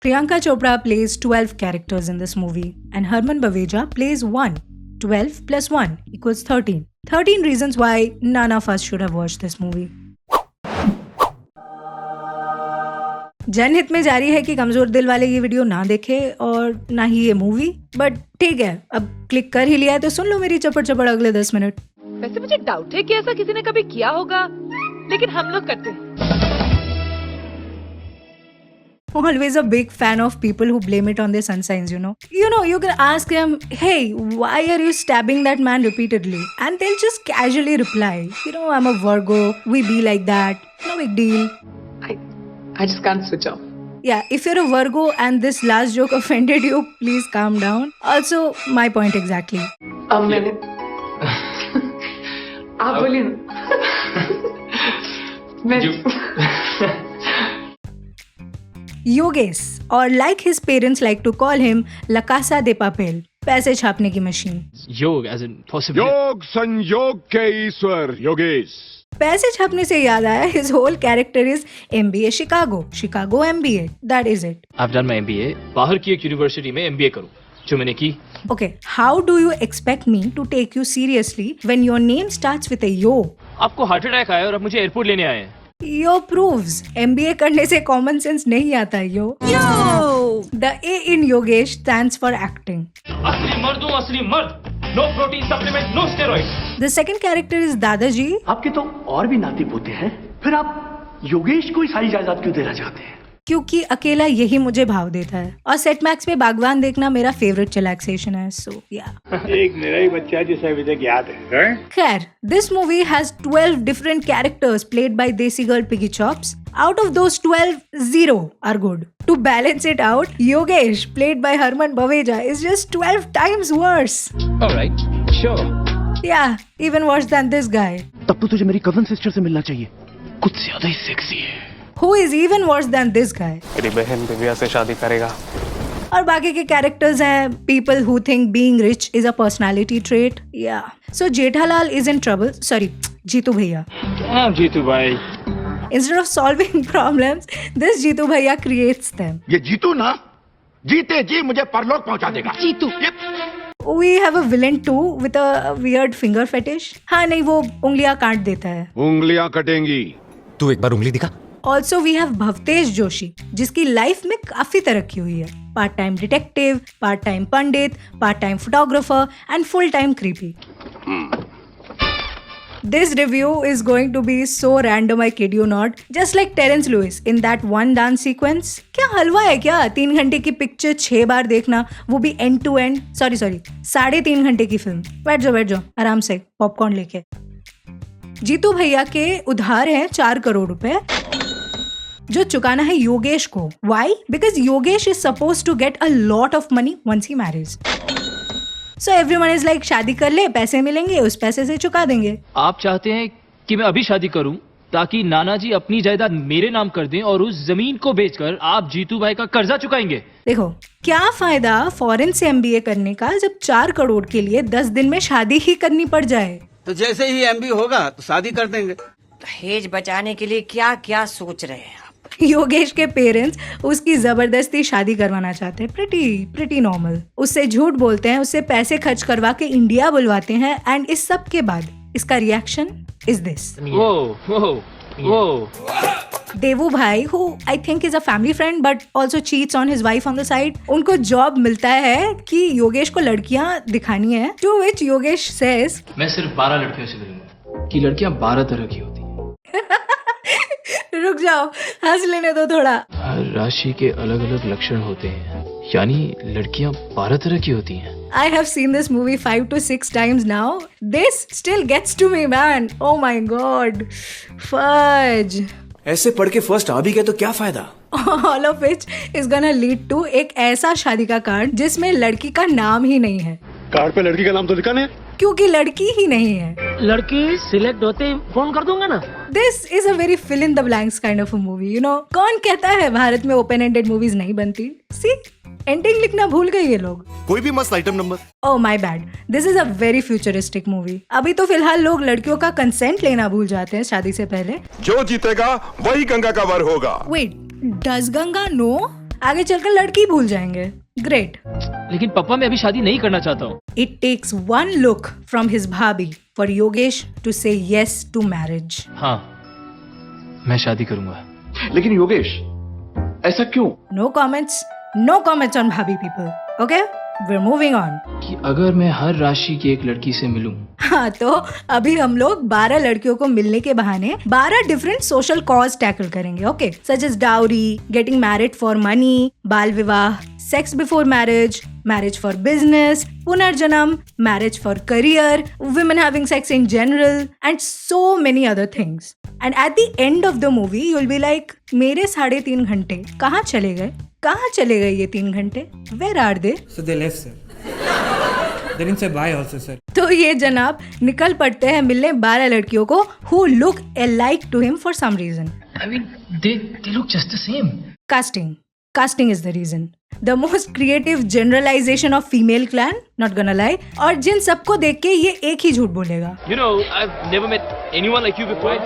Priyanka Chopra plays 12 characters in this movie and Herman Baweja plays 1. 12 plus 1 equals 13. 13 reasons why none of us should have watched this movie. जनहित में जारी है कि कमजोर दिल वाले ये वीडियो ना देखे और ना ही ये मूवी, बट ठीक है, अब क्लिक कर ही लिया है तो सुन लो मेरी चपड़ चपड़ अगले 10 मिनट। वैसे मुझे डाउट है कि ऐसा किसी ने कभी किया होगा, लेकिन हम लोग करते हैं। Always a big fan of people who blame it on their sun signs, you know. You can ask them, hey, why are you stabbing that man repeatedly? And they'll just casually reply, I'm a Virgo, we be like that, no big deal. I just can't switch off. Yeah, if you're a Virgo and this last joke offended you, please calm down. Also, my point exactly. मैंने आप बोलिए ना। Yogesh, or like his parents like to call him, La Casa de Papel, पैसे छापने की machine. योग as in possibly. योग संयोग के ईश्वर योगेश। पैसे छापने से याद आया, his whole character is MBA Chicago MBA, that is it. I've done my MBA बाहर की एक यूनिवर्सिटी में MBA करूँ, जो मैंने की। Okay, how do you expect me to take you seriously when your name starts with a yo? आपको heart attack आया और आप मुझे एयरपोर्ट लेने आए हैं। Yo proves MBA करने से common sense नहीं आता yo. The A in Yogesh stands for acting. असली मर्द हूँ, असली मर्द। No protein supplement, no steroids. The second character is दादाजी। आपके तो और भी नाती पोते हैं, फिर आप योगेश को ही सारी जायदाद क्यों देना चाहते हैं? क्योंकि अकेला यही मुझे भाव देता है और सेट मैक्स पे बागवान देखना मेरा फेवरेट चिलैक्सेशन है, सो या। एक मेरा ही बच्चा है जिसे अभी तक याद है। खैर, this movie has 12 different characters played by Desi girl Piggy Chops. Out of those 12, 0 are good. To balance it out, Yogesh, played by Herman Baweja, is just 12 times worse. Alright, sure. Yeah, even worse than this guy. तब तो तुझे मेरी cousin sister से मिलना चाहिए, कुछ ज्यादा ही sexy है। Who is even worse than this guy? मेरी बहन दिव्या से शादी करेगा। और बाकी के कैरेक्टर्स हैं people who think being rich is a personality trait. Yeah. So Jethalal is in trouble. Sorry, Jitu भैया. क्या जीतू भाई? Instead of solving problems, this Jitu भैया creates them. ये जीतू ना, जीते जी मुझे परलोक पहुंचा देगा। Jitu. We have a villain too with a weird finger fetish. हाँ नहीं, वो उंगलियां काट देता है। उंगलियां कटेंगी। तू एक बार उंगली दिखा। Also we have भवतेश जोशी, जिसकी लाइफ में काफी तरक्की हुई है। Part time detective, part time Pandit, part time photographer and full time creepy. This review is going to be so random, I kid you not. Just like Terence Lewis in that one dance sequence. क्या हलवा है क्या? 3 घंटे की picture 6 बार देखना, वो भी end to end. Sorry, 3.5 घंटे की फिल्म। बैठ जाओ आराम से पॉपकॉर्न लेके। जीतू भैया के उधार हैं 4 करोड़ रुपए, जो चुकाना है योगेश को। Why? Because Yogesh is supposed to get a lot of money once he marries. So everyone is like, शादी कर ले, पैसे मिलेंगे, उस पैसे से चुका देंगे। आप चाहते हैं कि मैं अभी शादी करूं ताकि नाना जी अपनी जायदाद मेरे नाम कर दें और उस जमीन को बेचकर आप जीतू भाई का कर्जा चुकाएंगे। देखो, क्या फायदा फॉरेन से MBA करने का जब 4 करोड़ के लिए 10 दिन में शादी ही करनी पड़ जाए। तो जैसे ही MBA होगा तो शादी कर देंगे। दहेज बचाने के लिए क्या क्या सोच रहे हैं आप? योगेश के पेरेंट्स उसकी जबरदस्ती शादी करवाना चाहते हैं। Pretty normal. उससे झूठ बोलते हैं, उससे पैसे खर्च करवा के इंडिया बुलवाते हैं एंड इस सब के बाद इसका रिएक्शन इज दिस। देवू भाई, who I think is a family friend but also cheats on his wife on the side, उनको जॉब मिलता है कि योगेश को लड़कियां दिखानी है। To which योगेश says, मैं सिर्फ 12 लड़कियों से मिलूंगा कि लड़कियां 12 तरह की होती हैं। रुक जाओ, हंस लेने दो थोड़ा। हर राशि के अलग अलग लक्षण होते हैं, यानी लड़कियां 12 तरह की होती हैं। I have seen this movie 5 to 6 times now. This still gets to me, man. Oh my god. Fudge. ऐसे पढ़ के फर्स्ट आ भी गए तो क्या फायदा? All of which is gonna lead to एक ऐसा शादी का कार्ड जिसमें लड़की का नाम ही नहीं है। कार्ड पे लड़की का नाम तो लिखा नहीं, क्योंकि लड़की ही नहीं है। लड़की सिलेक्ट होते ही फोन कर दूंगा ना। This is a very fill in the blanks kind of a movie, you know. कौन कहता है भारत में ओपन एंडेड मूवीज नहीं बनती? See, एंडिंग लिखना भूल गए ये लोग। कोई भी मस्त item number. Oh my bad. This is a very futuristic movie. अभी तो फिलहाल लोग लड़कियों का कंसेंट लेना भूल जाते हैं शादी से पहले। जो जीतेगा वही गंगा का वर होगा। Wait, does Ganga know? आगे चलकर लड़की भूल जाएंगे. Great. लेकिन पापा मैं अभी शादी नहीं करना चाहता हूँ. It takes one look from his bhabhi for Yogesh to say yes to marriage. हाँ, मैं शादी करूंगा. लेकिन योगेश ऐसा क्यों? No comments on bhabhi people. Okay? We're moving on. कि अगर मैं हर राशि की एक लड़की से मिलूं, हाँ, तो अभी हम लोग 12 लड़कियों को मिलने के बहाने 12 डिफरेंट सोशल कॉज टैकल करेंगे. Okay, such as dowry, getting married for money, बाल विवाह, sex before marriage, marriage for business, पुनर्जन्म, marriage for career, women having sex in general, and so many other things. And at the end of the movie, you'll be like, मेरे 3.5 घंटे कहाँ चले गए? कहाँ चले गए ये 3 घंटे? Where are they? So they left, sir. They didn't say bye also, sir. तो ये जनाब निकल पड़ते हैं मिलने 12 लड़कियों को who look alike to him for some reason. I mean, they look just the same. Casting is the reason. The most creative generalization of female clan, not gonna lie. और जिन सबको देख के ये एक ही झूठ बोलेगा. You know, I've never met anyone like you before.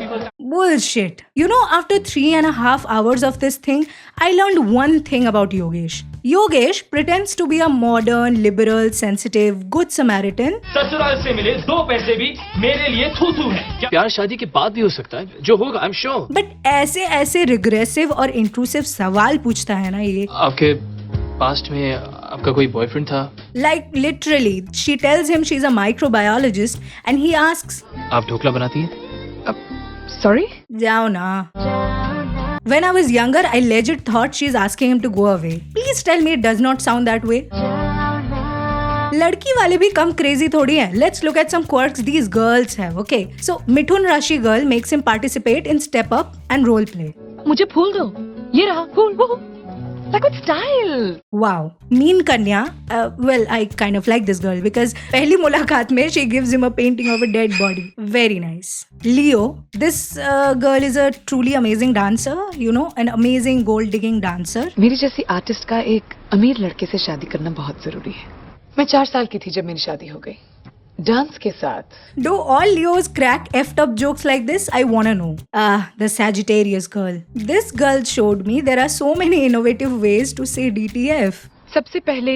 Bullshit. You know, after 3.5 hours of this thing, I learned one thing about Yogesh. Yogesh pretends to be a modern, liberal, sensitive, good Samaritan. ससुराल से मिले 2 पैसे भी मेरे लिए थू है. क्या प्यार शादी के बाद भी हो सकता है? जो होगा, I'm sure. But ऐसे regressive और intrusive सवाल पूछता है ना ये. आपके पास्ट में आपका कोई बॉयफ्रेंड था? Like literally, she tells him she's a microbiologist and he asks, आप ढोकला बनाती हैं? Sorry? जाओ ना. When I was younger, I legit thought she's asking him to go away. Please tell me it does not sound that way. लड़की वाले भी कम crazy थोड़ी हैं. Let's look at some quirks these girls have. Okay, so Mithun Rashi girl makes him participate in step up and role play. मुझे फूल दो. ये रहा फूल. वो like with style. Wow. Mean Kanya. Well, I kind of like this girl because पहली मुलाकात में she gives him a painting of a dead body. Very nice. Leo. This girl is a truly amazing dancer. You know, an amazing gold digging dancer. मेरी जैसी artist का एक अमीर लड़के से शादी करना बहुत जरूरी है. मैं 4 साल की थी जब मेरी शादी हो गई. डांस के साथ. Do all Leos crack effed up jokes like this? I wanna know. The Sagittarius girl. This girl showed me there are so many innovative ways to say DTF. सबसे पहले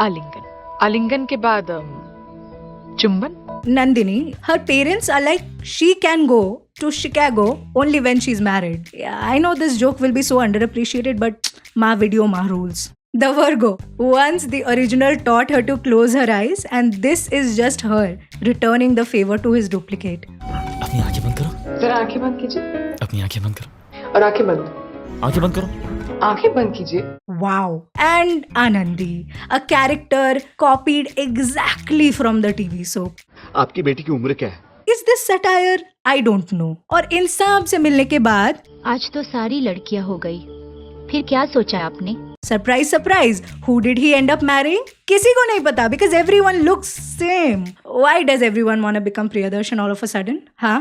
आलिंगन. आलिंगन के बाद चुंबन. Nandini, her parents are like, she can go to Chicago only when she's married. Yeah, I know this joke will be so underappreciated, but ma video ma rules. The Virgo. Once the original taught her to close her eyes, and this is just her returning the favor to his duplicate. अपनी आंखें बंद करो. जरा आंखें बंद कीजिए. अपनी आंखें बंद करो. और आंखें बंद. आंखें बंद करो. आंखें बंद कीजिए. Wow. And Anandi, a character copied exactly from the TV soap. आपकी बेटी की उम्र क्या है? Is this satire? I don't know. और इन सब से मिलने के बाद आज तो सारी लड़कियां हो गई. फिर क्या सोचा आपने? Surprise surprise, who did he end up marrying? किसी को नहीं पता because everyone looks same. Why does everyone want to become Priyadarshan all of a sudden? हाँ?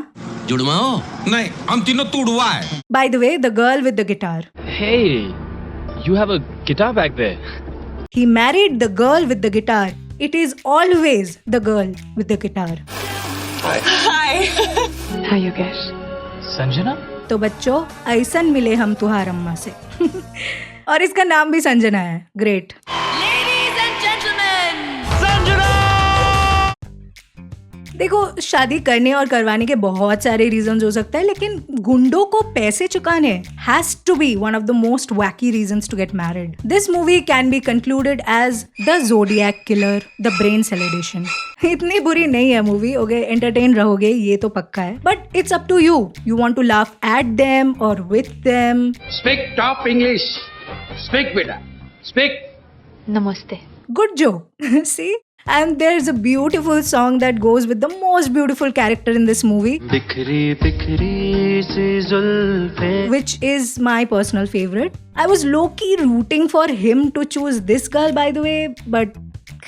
जुड़वा हो? नहीं, हम तीनों तुड़वा है. By the way, the girl with the guitar. Hey, you have a guitar back there. He married the girl with the guitar. It is always the girl with the guitar. Hi Yogesh. Sanjana? तो बच्चों, ऐसन मिले हम तुहार अम्मा से. और इसका नाम भी संजना है. ग्रेट. देखो, शादी करने और करवाने के बहुत सारे रीजंस हो सकते हैं, लेकिन गुंडों को पैसे चुकाने has to be one of the most wacky reasons to get married. This movie can be concluded as the zodiac killer, the brain सेलिडेशन. इतनी बुरी नहीं है मूवी. ओके, एंटरटेन रहोगे ये तो पक्का है, but it's up to you. You want to laugh at them और with them. Speak top English. Speak बेटा. स्पीक. नमस्ते. Good joke. See? And there's a beautiful song that goes with the most beautiful character in this movie, which is my personal favorite. I was low-key rooting for him to choose this girl, by the way, but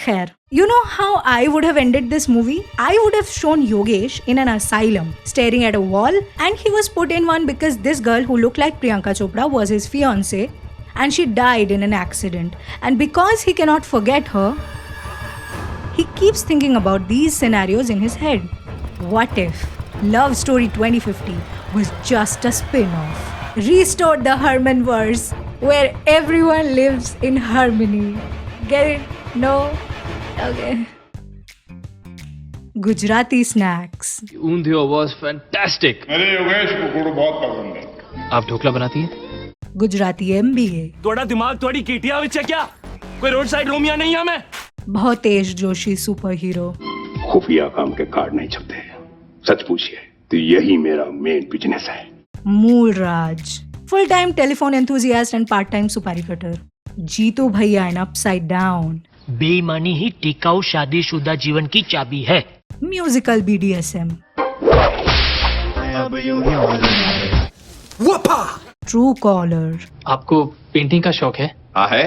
khair. You know how I would have ended this movie? I would have shown Yogesh in an asylum, staring at a wall, and he was put in one because this girl who looked like Priyanka Chopra was his fiancée, and she died in an accident. And because he cannot forget her, he keeps thinking about these scenarios in his head. What if Love Story 2050 was just a spin-off? Restored the Herman verse where everyone lives in harmony. Get it? No? Okay. Gujarati snacks. Undhiyu was fantastic. मेरे योगेश को गुड़ बहुत पसंद है। आप ढोकला बनाती हैं? Gujarati MBA. थोड़ा दिमाग थोड़ी कीटिया विच है क्या? कोई रोड साइड रोमिया नहीं है मैं। बहुत तेज जोशी सुपर हीरो. खुफिया काम के कार्ड नहीं छपते। सच पूछिए तो यही मेरा मेन बिजनेस है। मूल राज. Full time telephone enthusiast and part time supari cutter. Jitu भैया and upside down. बेईमानी ही टिकाऊ शादीशुदा जीवन की चाबी है। Musical BDSM. True caller. आपको पेंटिंग का शौक है? हाँ है।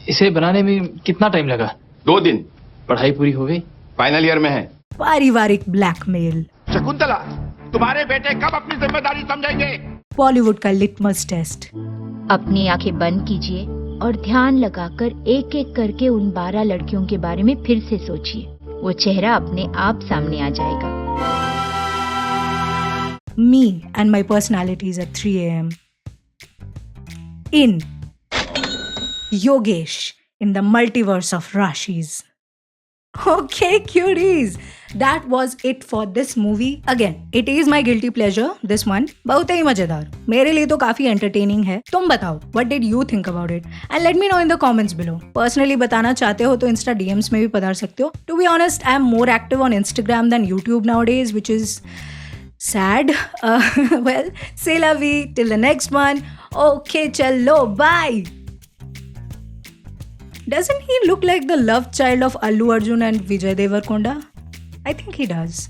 इसे बनाने में कितना टाइम लगा? 2 दिन। पढ़ाई पूरी हो गई? फाइनल ईयर में है। पारिवारिक ब्लैकमेल. शकुंतला, तुम्हारे बेटे कब अपनी जिम्मेदारी समझेंगे? बॉलीवुड का लिटमस टेस्ट. अपनी आंखें बंद कीजिए और ध्यान लगाकर एक एक करके उन 12 लड़कियों के बारे में फिर से सोचिए. वो चेहरा अपने आप सामने आ जाएगा. Me and my personalities at 3 a.m. in Yogesh in the multiverse of Rashis. Okay, cuties. That was it for this movie. Again, it is my guilty pleasure, this one. बहुत ही मजेदार. मेरे लिए तो काफी entertaining है. तुम बताओ, what did you think about it? And let me know in the comments below. Personally बताना चाहते हो तो Insta DMs में भी पधार सकते हो. To be honest, I am more active on Instagram than YouTube nowadays, which is sad. Well, c'est la vie. Till the next one. Okay, chalo, bye. Doesn't he look like the love child of Allu Arjun and Vijay Devarkonda? I think he does.